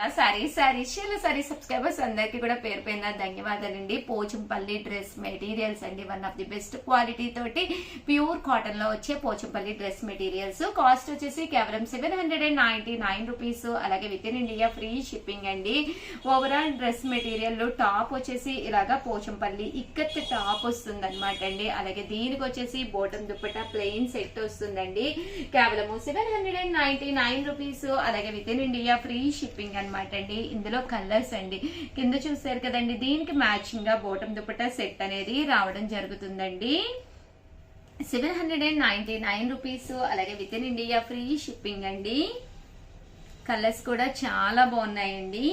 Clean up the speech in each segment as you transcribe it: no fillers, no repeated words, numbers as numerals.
Sorry subscribers అందరికి కూడా పేరు పైన ధన్యవాదాలండి. పోచంపల్లి డ్రెస్ మెటీరియల్స్ అండి, one of the best quality తోటి ప్యూర్ కాటన్ లో వచ్చే పోచంపల్లి డ్రెస్ మెటీరియల్స్. కాస్ట్ వచ్చేసి కేవలం 799 రూపీస్. అలాగే with in India free shipping అండి. ఓవరాల్ డ్రెస్ మెటీరియల్ టాప్ వచ్చేసి ఇలాగా పోచంపల్లి ఇక్కత్ టాప్ వస్తుంది అనమాట అండి. అలాగే దీనికి వచ్చేసి బోటం దుప్పట్టా ప్లెయిన్ సెట్ వస్తుందండి. కేవలం 799 రూపీస్. అలాగే with in India free shipping అనమాట అండి. ఇందులో కలర్స్ అండి కింద చూసారు కదండి, దీనికి మ్యాచింగ్ గా బోటం దుపట్టా సెట్ అనేది రావడం జరుగుతుందండి. 799 రూపీస్. అలాగే with in India free shipping అండి. కలర్స్ కూడా చాలా బాగున్నాయండి.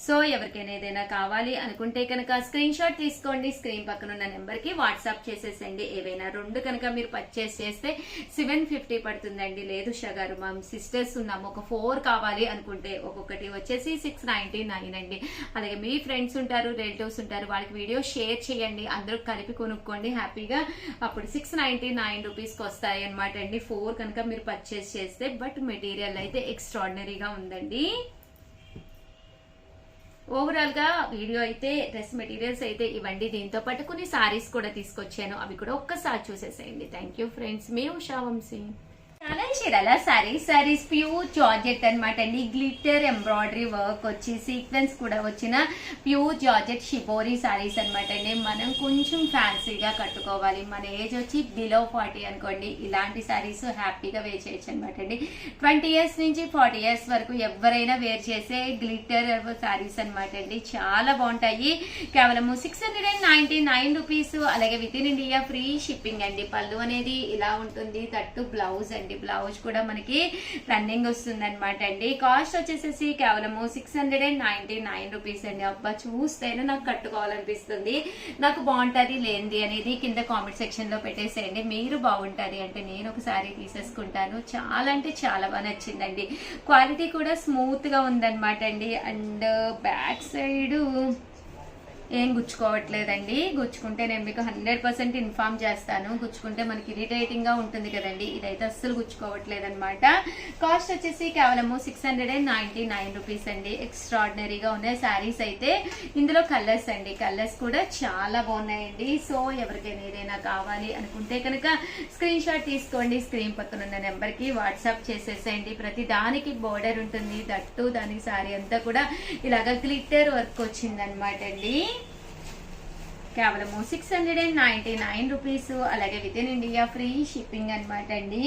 సో ఎవరికైనా ఏదైనా కావాలి అనుకుంటే కనుక స్క్రీన్ షాట్ తీసుకోండి. స్క్రీన్ పక్కన ఉన్న నెంబర్ కి వాట్సాప్ చేసేసండి. ఏవైనా రెండు కనుక మీరు పర్చేస్ చేస్తే 750 పడుతుందండి. లేదు షగారు మా సిస్టర్స్ ఉన్నాము, ఒక 4 కావాలి అనుకుంటే ఒక్కొక్కటి వచ్చేసి 699 అండి. అలాగే మీ ఫ్రెండ్స్ ఉంటారు, రిలేటివ్స్ ఉంటారు, వాళ్ళకి వీడియో షేర్ చేయండి. అందరూ కలిపి కొనుక్కోండి హ్యాపీగా. అప్పుడు 699 రూపీస్కి వస్తాయి అనమాట అండి 4 కనుక మీరు పర్చేస్ చేస్తే. బట్ మెటీరియల్ అయితే ఎక్స్ట్రాడినరీగా ఉందండి. ఓవరాల్ గా వీడియో అయితే డ్రెస్ మెటీరియల్స్ అయితే ఇవ్వండి. దీంతో పాటు కొన్ని సారీస్ కూడా తీసుకొచ్చాను, అవి కూడా ఒక్కసారి చూసేసేయండి. Thank you friends. మీ ఉషా వంశీ. చీరాల సారీస్ ప్యూర్ జార్జెట్ అనమాట అండి. గ్లిటర్ ఎంబ్రాయిడరీ వర్క్ వచ్చి సీక్వెన్స్ కూడా వచ్చిన ప్యూర్ జార్జెట్ షిబోరీ సారీస్ అనమాట అండి. మనం కొంచెం ఫ్యాన్సీగా కట్టుకోవాలి, మన ఏజ్ వచ్చి బిలో 40 అనుకోండి, ఇలాంటి సారీస్ హ్యాపీగా వేర్ చేయొచ్చు అనమాట అండి. 20 ఇయర్స్ నుంచి 40 ఇయర్స్ వరకు ఎవరైనా వేర్ చేసే గ్లిటర్ సారీస్ అనమాట అండి. చాలా బాగుంటాయి. కేవలం 699 రూపీస్. అలాగే with in India free shipping అండి. పళ్ళు అనేది ఇలా ఉంటుంది, తట్టు బ్లౌజ్ అండి. బ్లౌజ్ కూడా మనకి రన్నింగ్ వస్తుంది అనమాట అండి. కాస్ట్ వచ్చేసేసి కేవలం 699 రూపీస్ అండి. అబ్బా చూస్తేనే నాకు కట్టుకోవాలనిపిస్తుంది. నాకు బాగుంటది లేనిది అనేది కింద కామెంట్ సెక్షన్ లో పెట్టేసేయండి. మీరు బాగుంటది అంటే నేను ఒకసారి తీసేసుకుంటాను. చాలా అంటే చాలా బాగా నచ్చిందండి. క్వాలిటీ కూడా స్మూత్ గా ఉందన్నమాట అండి. అండ్ బ్యాక్ సైడ్ ఏం గుచ్చుకోవట్లేదండి. గుచ్చుకుంటే నేను మీకు 100% ఇన్ఫార్మ్ చేస్తాను. గుచ్చుకుంటే మనకి ఇరిటేటింగ్ గా ఉంటుంది కదండి, ఇదైతే అస్సలు గుచ్చుకోవట్లేదు అనమాట. కాస్ట్ వచ్చేసి కేవలం 699 రూపీస్ అండి. ఎక్స్ట్రాడినరీగా ఉన్నాయి శారీస్ అయితే. ఇందులో కలర్స్ అండి, కలర్స్ కూడా చాలా బాగున్నాయండి. సో ఎవరికైనా ఏదైనా కావాలి అనుకుంటే కనుక స్క్రీన్ షాట్ తీసుకోండి. స్క్రీన్ పక్కన ఉన్న నెంబర్ కి వాట్సాప్ చేసేసేయండి. ప్రతి దానికి బోర్డర్ ఉంటుంది, దట్టు దానికి శారీ అంతా కూడా ఇలాగ గ్లిట్టర్ వర్క్ వచ్చింది అనమాట అండి. కేవలం 699 రూపీస్. అలాగే with in India free shipping అనమాట అండి.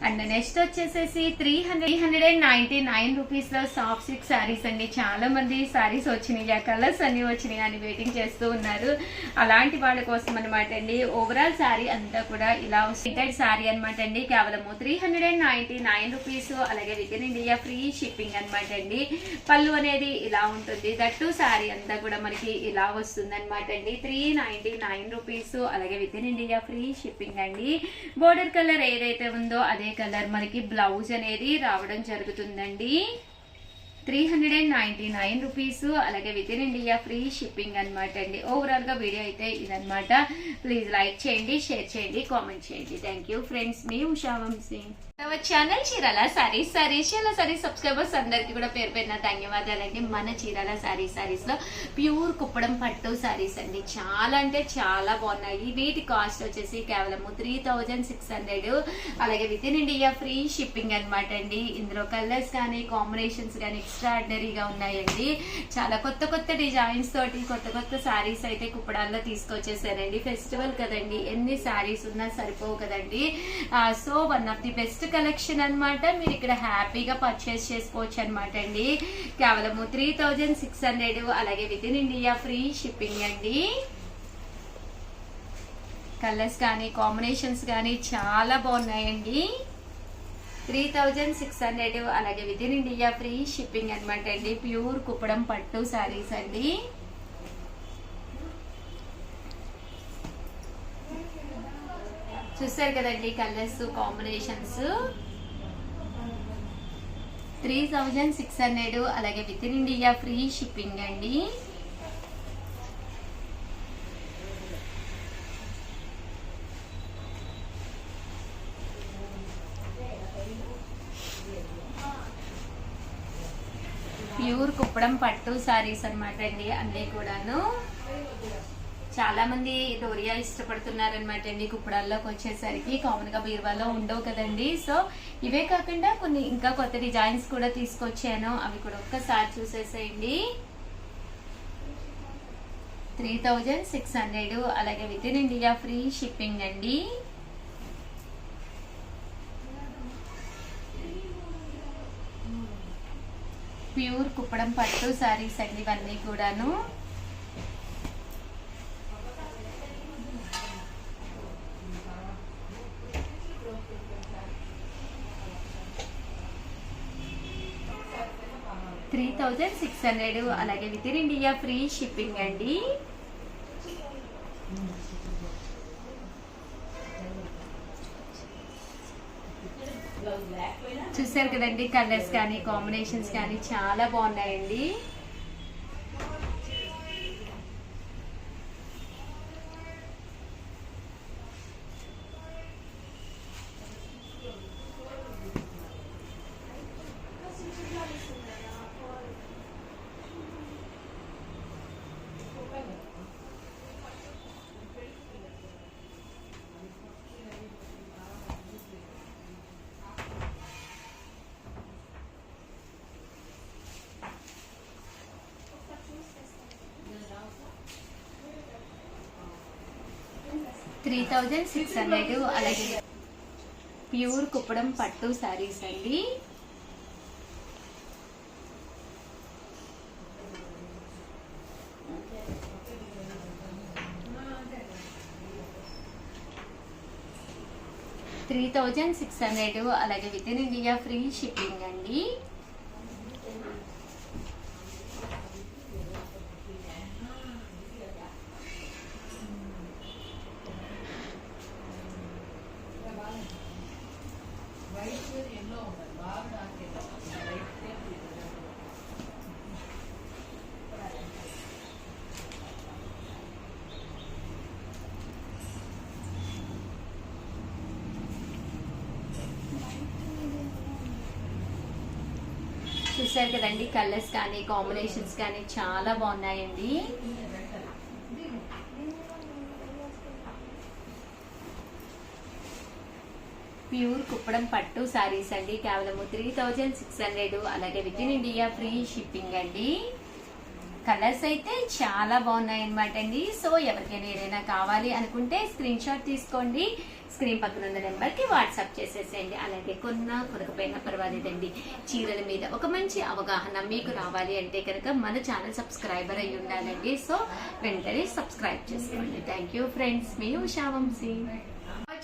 అండ్ నెక్స్ట్ వచ్చేసేసి 399 రూపీస్ లో సాఫ్ట్ సిల్క్ శారీస్ అండి. చాలా మంది శారీస్ వచ్చినాయి, కలర్స్ అన్ని వచ్చినాయి అని వెయిటింగ్ చేస్తూ ఉన్నారు. అలాంటి వాళ్ళ కోసం అనమాట అండి. ఓవరాల్ శారీ అంతా కూడా ఇలా ప్రింటెడ్ శారీ అనమాట అండి. కేవలం 399 రూపీస్. అలాగే with in India free shipping అనమాట అండి. పళ్ళు అనేది ఇలా ఉంటుంది, దట్టు శారీ అంతా కూడా మనకి ఇలా వస్తుంది అనమాట అండి. 399 రూపీస్. అలాగే with in India free shipping అండి. బోర్డర్ కలర్ ఏదైతే ఉందో అదే కలర్ మనకి బ్లౌజ్ అనేది రావడం జరుగుతుందండి. 399 రూపీస్. అలాగే with in India free shipping అనమాట అండి. ఓవరాల్ గా వీడియో అయితే ఇదనమాట. ప్లీజ్ లైక్ చేయండి, షేర్ చేయండి, కామెంట్ చేయండి. Thank you friends. మీ ఉషా వంశీ. ఛానల్ చీరాల సారీస్ సబ్స్క్రైబర్స్ అందరికి కూడా పేరు పేరున ధన్యవాదాలండి. మన చీరాల సారీస్ లో ప్యూర్ కుప్పడం పట్టు సారీస్ అండి. చాలా అంటే చాలా బాగున్నాయి. వీటి కాస్ట్ వచ్చేసి కేవలం 3600. అలాగే with in India free shipping అనమాట అండి. ఇందులో కలర్స్ కానీ కాంబినేషన్స్ కానీ ఎక్స్ట్రాడినరీగా ఉన్నాయండి. చాలా కొత్త డిజైన్స్ తోటి కొత్త సారీస్ అయితే కుప్పడాల్లో తీసుకొచ్చేసారండి. ఫెస్టివల్ కదండి, ఎన్ని సారీస్ ఉన్నా సరిపోవు కదండి. So one of the best collection అనమాట. మీరు ఇక్కడ హ్యాపీగా పర్చేస్ చేసుకోవచ్చు అనమాట అండి. కేవలం 3600. అలాగే with in India free shipping అండి. కలర్స్ కానీ కాంబినేషన్స్ కానీ చాలా బాగున్నాయండి. 3600. అలాగే with in India free shipping అనమాట అండి. ప్యూర్ కుప్పడం పట్టు శారీస్ అండి. చూసారు కదండి కలర్స్ కాంబినేషన్స్. 3600. అలాగే with in India free shipping అండి. ప్యూర్ కుప్పడం పట్టు సారీస్ అనమాట అండి అన్నీ కూడాను. చాలా మంది డోరియా ఇష్టపడుతున్నారనమాట అండి. కుప్పడాల్లోకి వచ్చేసరికి కామన్ గా బీరువాలో ఉండవు కదండి. సో ఇవే కాకుండా కొన్ని ఇంకా కొత్త డిజైన్స్ కూడా తీసుకొచ్చాను, అవి కూడా ఒక్కసారి చూసేసేయండి. 3600, అలాగే with in India free shipping అండి. ప్యూర్ కుప్పడం పట్టు సారీస్ అండి ఇవన్నీ కూడాను. $3,600, అలాగే with in India free shipping అండి. చూసారు కదండి, కలర్స్ కానీ కాంబినేషన్స్ కానీ చాలా బాగున్నాయండి. $3,600, అలాగే ప్యూర్ కుప్పడం పట్టు సారీస్ అండి. $3,600, అలాగే with in India free shipping అండి. చూసారు కదండి, కలర్స్ కానీ కాంబినేషన్స్ కానీ చాలా బాగున్నాయండి. ప్యూర్ కుప్పడం పట్టు సారీస్ అండి, కేవలం 3600, అలాగే with in India free shipping అండి. కలర్స్ అయితే చాలా బాగున్నాయి అనమాట అండి. సో ఎవరికైనా ఏదైనా కావాలి అనుకుంటే స్క్రీన్ షాట్ తీసుకోండి, స్క్రీన్ పక్కన ఉన్న నెంబర్ కి వాట్సాప్ చేసేసేయండి. అలాగే కొనకపోయినా పర్వాలేదండి, చీరల మీద ఒక మంచి అవగాహన మీకు రావాలి అంటే కనుక మన ఛానల్ సబ్స్క్రైబర్ అయి ఉండాలండి. సో వెంటనే సబ్స్క్రైబ్ చేసుకోండి. థ్యాంక్ యూ ఫ్రెండ్స్, మీ ఉషా వంశీ.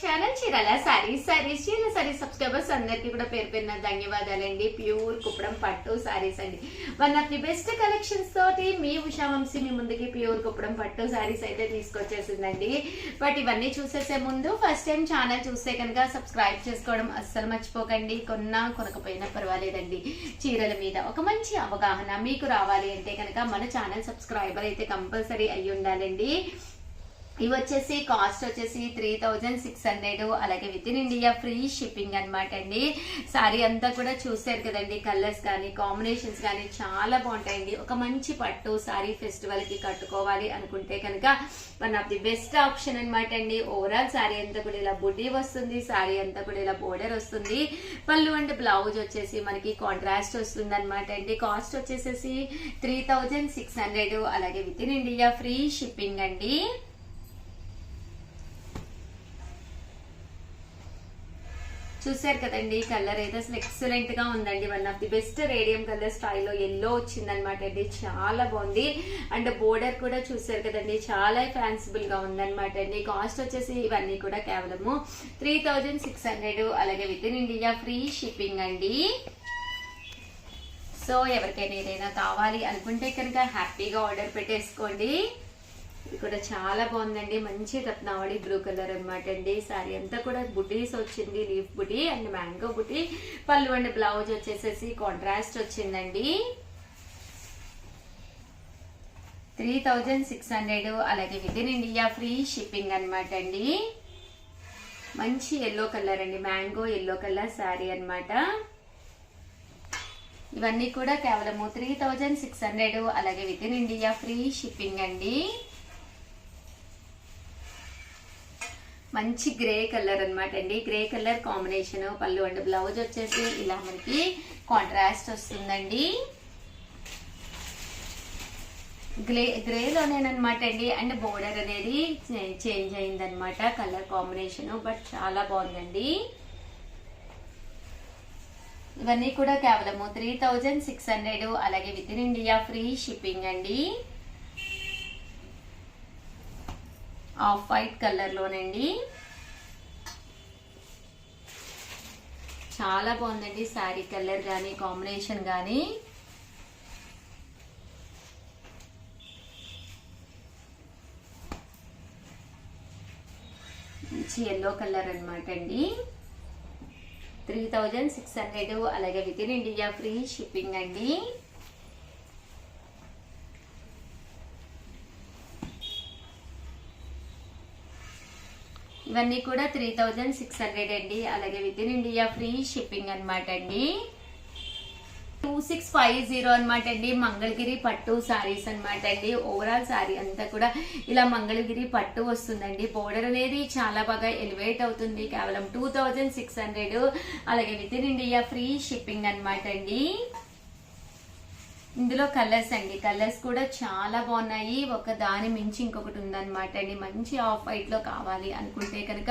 ఛానల్ చీరల సారీస్ చీరల సారీస్ సబ్స్క్రైబర్స్ అందరికి కూడా పేరు పేరున ధన్యవాదాలండి. ప్యూర్ కుప్పడం పట్టు సారీస్ అండి, one of the best collections తోటి మీ ఉషా వంశీ మీ ముందుకి ప్యూర్ కుప్పడం పట్టు సారీస్ అయితే తీసుకొచ్చేసిందండి. బట్ ఇవన్నీ చూసేసే ముందు ఫస్ట్ టైం ఛానల్ చూస్తే కనుక సబ్స్క్రైబ్ చేసుకోవడం అస్సలు మర్చిపోకండి. కొనకపోయినా పర్వాలేదండి, చీరల మీద ఒక మంచి అవగాహన మీకు రావాలి అంటే కనుక మన ఛానల్ సబ్స్క్రైబర్ అయితే కంపల్సరీ అయ్యి ఉండాలండి. ఇవి వచ్చేసి కాస్ట్ వచ్చేసి 3600, అలాగే with in India free shipping అనమాట అండి. సారీ అంతా కూడా చూసారు కదండి, కలర్స్ కానీ కాంబినేషన్స్ కానీ చాలా బాగుంటాయండి. ఒక మంచి పట్టు సారీ ఫెస్టివల్ కి కట్టుకోవాలి అనుకుంటే కనుక one of the best option అనమాట అండి. ఓవరాల్ సారీ అంతా కూడా ఇలా బుడ్డీ వస్తుంది, సారీ అంతా కూడా ఇలా బోర్డర్ వస్తుంది, పళ్ళు అండ్ బ్లౌజ్ వచ్చేసి మనకి కాంట్రాస్ట్ వస్తుంది అనమాట అండి. కాస్ట్ వచ్చేసేసి 3600, అలాగే with in India free shipping అండి. చూసారు కదండి, కలర్ అయితే అసలు ఎక్సలెంట్ గా ఉందండి. One of the best radium colour స్టైల్లో ఎల్లో వచ్చిందనమాట అండి, చాలా బాగుంది. అండ్ బోర్డర్ కూడా చూసారు కదండి, చాలా ఫ్యాన్సిబుల్ గా ఉందనమాట అండి. కాస్ట్ వచ్చేసి ఇవన్నీ కూడా కేవలము 3600, అలాగే with in India free shipping అండి. సో ఎవరికైనా ఏదైనా కావాలి అనుకుంటే కనుక హ్యాపీగా ఆర్డర్ పెట్టేసుకోండి. ఇది కూడా చాలా బాగుందండి, మంచి రత్నావళి బ్లూ కలర్ అనమాట అండి. సారీ అంతా కూడా బుటీస్ వచ్చింది, లీఫ్ బుటీ అండ్ మ్యాంగో బుటీ, పళ్ళు అండ్ బ్లౌజ్ వచ్చేసేసి కాంట్రాస్ట్ వచ్చిందండి. 3600, అలాగే with in India free shipping అనమాట అండి. మంచి ఎల్లో కలర్ అండి, మ్యాంగో ఎల్లో కలర్ సారీ అనమాట. ఇవన్నీ కూడా కేవలము 3600, అలాగే with in India free shipping అండి. మంచి గ్రే కలర్ అనమాట అండి. గ్రే కలర్ కాంబినేషన్ పళ్ళు అండ్ బ్లౌజ్ వచ్చేసి ఇలా మనకి కాంట్రాస్ట్ వస్తుందండి. గ్రేలోనేనమాట అండి. అండ్ బోర్డర్ అనేది చేంజ్ అయిందనమాట కలర్ కాంబినేషన్, బట్ చాలా బాగుందండి. ఇవన్నీ కూడా కేవలము 3600, అలాగే with in India free shipping అండి. ఆఫ్ వైట్ కలర్ లోనండి. చాలా బాగుందండి శారీ కలర్ గానీ కాంబినేషన్ గానీ. మంచి ఎల్లో కలర్ అనమాట అండి. 3600, అలాగే with in India free shipping అండి. ఇవన్నీ కూడా 3600 అండి, అలాగే with in India free shipping అనమాట అండి. 2650 అనమాట అండి. మంగళగిరి పట్టు సారీస్ అనమాట అండి. ఓవరాల్ సారీ అంతా కూడా ఇలా మంగళగిరి పట్టు వస్తుందండి. బోర్డర్ అనేది చాలా బాగా ఎలివేట్ అవుతుంది. కేవలం 2600, అలాగే with in India free shipping అనమాట అండి. ఇందులో కలర్స్ అండి, కలర్స్ కూడా చాలా బాగున్నాయి. ఒక దాని మించి ఇంకొకటి ఉందన్నమాట అండి. మంచి ఆఫ్ వైట్ లో కావాలి అనుకుంటే కనుక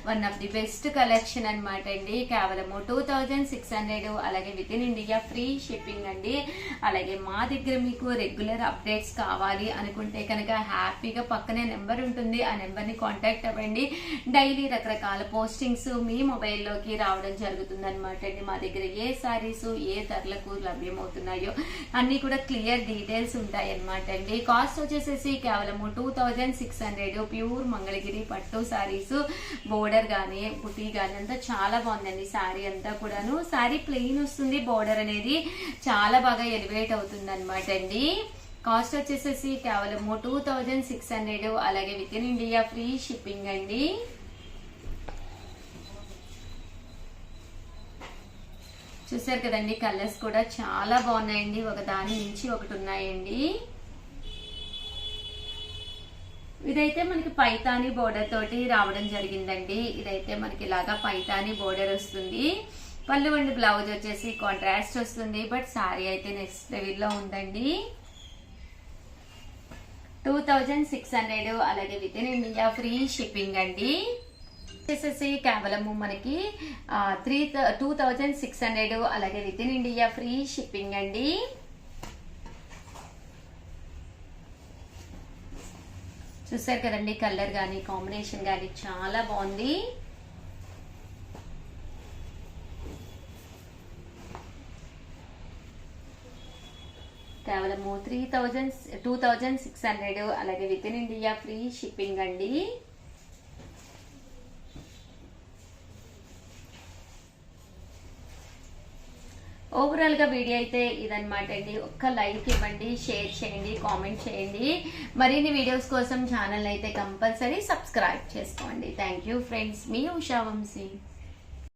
one of the best collection అనమాట అండి. కేవలము 2600, అలాగే with in India free shipping అండి. అలాగే మా దగ్గర మీకు రెగ్యులర్ అప్డేట్స్ కావాలి అనుకుంటే కనుక హ్యాపీగా పక్కనే నెంబర్ ఉంటుంది, ఆ నెంబర్ ని కాంటాక్ట్ అవ్వండి. డైలీ రకరకాల పోస్టింగ్స్ మీ మొబైల్లోకి రావడం జరుగుతుంది అనమాట అండి. మా దగ్గర ఏ సారీస్ ఏ ధరలకు లభ్యమవుతున్నాయో అన్ని కూడా క్లియర్ డీటెయిల్స్ ఉంటాయి అన్నమాట అండి. కాస్ట్ వచ్చేసేసి కేవలము 2600, ప్యూర్ మంగళగిరి పట్టు సారీస్. బోర్డర్ గానీ బుటీ గానీ అంతా చాలా బాగుందండి. శారీ అంతా కూడాను శారీ ప్లెయిన్ వస్తుంది, బోర్డర్ అనేది చాలా బాగా ఎలివేట్ అవుతుంది అనమాట అండి. కాస్ట్ వచ్చేసేసి కేవలము 2600, అలాగే with in India free shipping అండి. చూసారు కదండి, కలర్స్ కూడా చాలా బాగున్నాయండి. ఒక దాని నుంచి ఒకటి ఉన్నాయండి. ఇదైతే మనకి పైతాని బోర్డర్ తోటి రావడం జరిగిందండి. ఇదైతే మనకి ఇలాగా పైతాని బోర్డర్ వస్తుంది. పళ్ళు అండ్ బ్లౌజ్ వచ్చేసి కాంట్రాస్ట్ వస్తుంది, బట్ సారీ అయితే నెక్స్ట్ లెవెల్ లో ఉందండి. 2600, అలాగే with in India free shipping అండి. వచ్చేసేసి కేవలము మనకి 2600, అలాగే with in India free shipping అండి. చూసారు కదండి, కలర్ గానీ కాంబినేషన్ గానీ చాలా బాగుంది. కేవలము 2600, అలాగే with in India free shipping అండి. ఓవరాల్ గా వీడియో అయితే ఇదన్నమాట అండి. ఒక్క లైక్ ఇవ్వండి, షేర్ చేయండి, కామెంట్ చేయండి. మరిన్ని వీడియోస్ కోసం ఛానల్ అయితే కంపల్సరీ సబ్స్క్రైబ్ చేసుకోండి. థ్యాంక్ యూ ఫ్రెండ్స్, మీ ఉషా వంశీ.